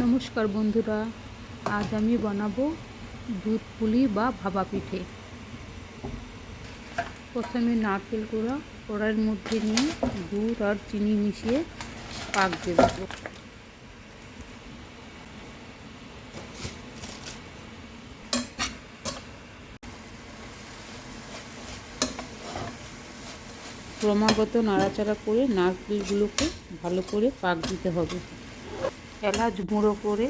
নমস্কার বন্ধুরা, আজ আমি বানাবো দুধ পুলি বা ভাপা পিঠে। প্রথমে নারকেল কোড়া কড়াইয়ের মধ্যে নিয়ে দুধ আর চিনি মিশিয়ে পাক দিয়ে দেবো। ক্রমাগত নাড়াচাড়া করে নারকেলগুলোকে ভালো করে পাক দিতে হবে। এলাচ গুঁড়ো করে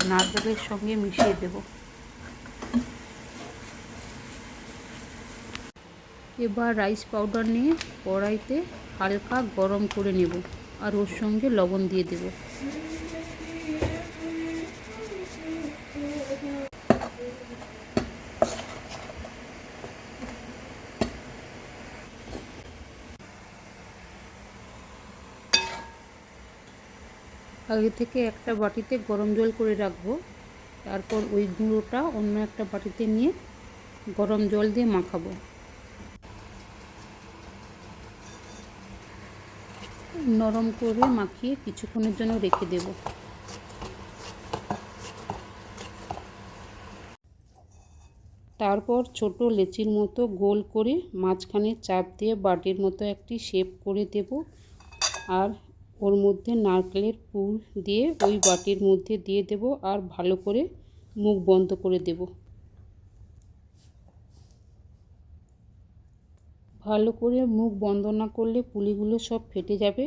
নারকেলের সঙ্গে মিশিয়ে দেব। এবার রাইস পাউডার নিয়ে কড়াইতে হালকা গরম করে নেব আর ওর সঙ্গে লবণ দিয়ে দেব। আগে থেকে একটা বাটিতে গরম জল করে রাখবো, তারপর ওই গুঁড়োটা অন্য একটা বাটিতে নিয়ে গরম জল দিয়ে মাখাবো। নরম করে মাখিয়ে কিছুক্ষণের জন্য রেখে দেব। তারপর ছোট লেচির মতো গোল করে মাঝখানে চাপ দিয়ে বাটির মতো একটি শেপ করে দেব আর ওর মধ্যে নারকেলের পুর দিয়ে ওই বাটির মধ্যে দিয়ে দেব আর ভালো করে মুখ বন্ধ করে দেব। ভালো করে মুখ বন্ধ না করলে পুলিগুলো সব ফেটে যাবে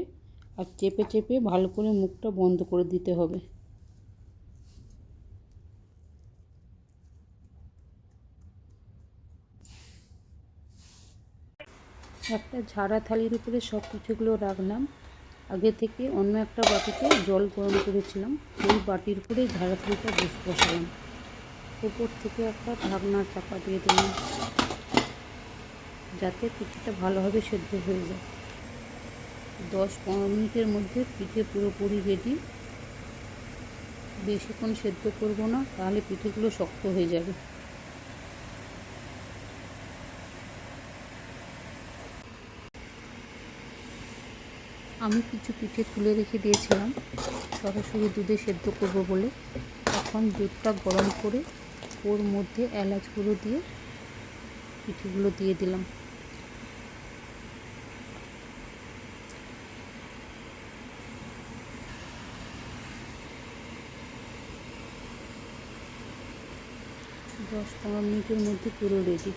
আর চেপে চেপে ভালো করে মুখটা বন্ধ করে দিতে হবে। একটা ঝাড়া থালির উপরে সব পিঠেগুলো রাখলাম। আগে থেকে অন্য একটা বাটিতে জল গরম করেছিলাম, ওই বাটির উপরে ঝাড়া থালিটা বসালাম। উপর থেকে একটা ঢাকনা চাপা দিয়ে দিলাম যাতে পিঠেটা ভালোভাবে সেদ্ধ হয়ে যায়। 10-15 মিনিটের মধ্যে পিঠে পুরোপুরি রেডি। বেশিক্ষণ সেদ্ধ করব না, তাহলে পিঠেগুলো শক্ত হয়ে যাবে। আমি কিছু পিঠে তুলে রেখে দিয়েছিলাম সরাসরি দুধে সেদ্ধ করব বলে। এখন দুধটা গরম করে ওর মধ্যে এলাচ গুঁড়ো দিয়ে পিঠেগুলো দিয়ে দিলাম। দশ 15 মিনিটের মধ্যে পুরো রেডি।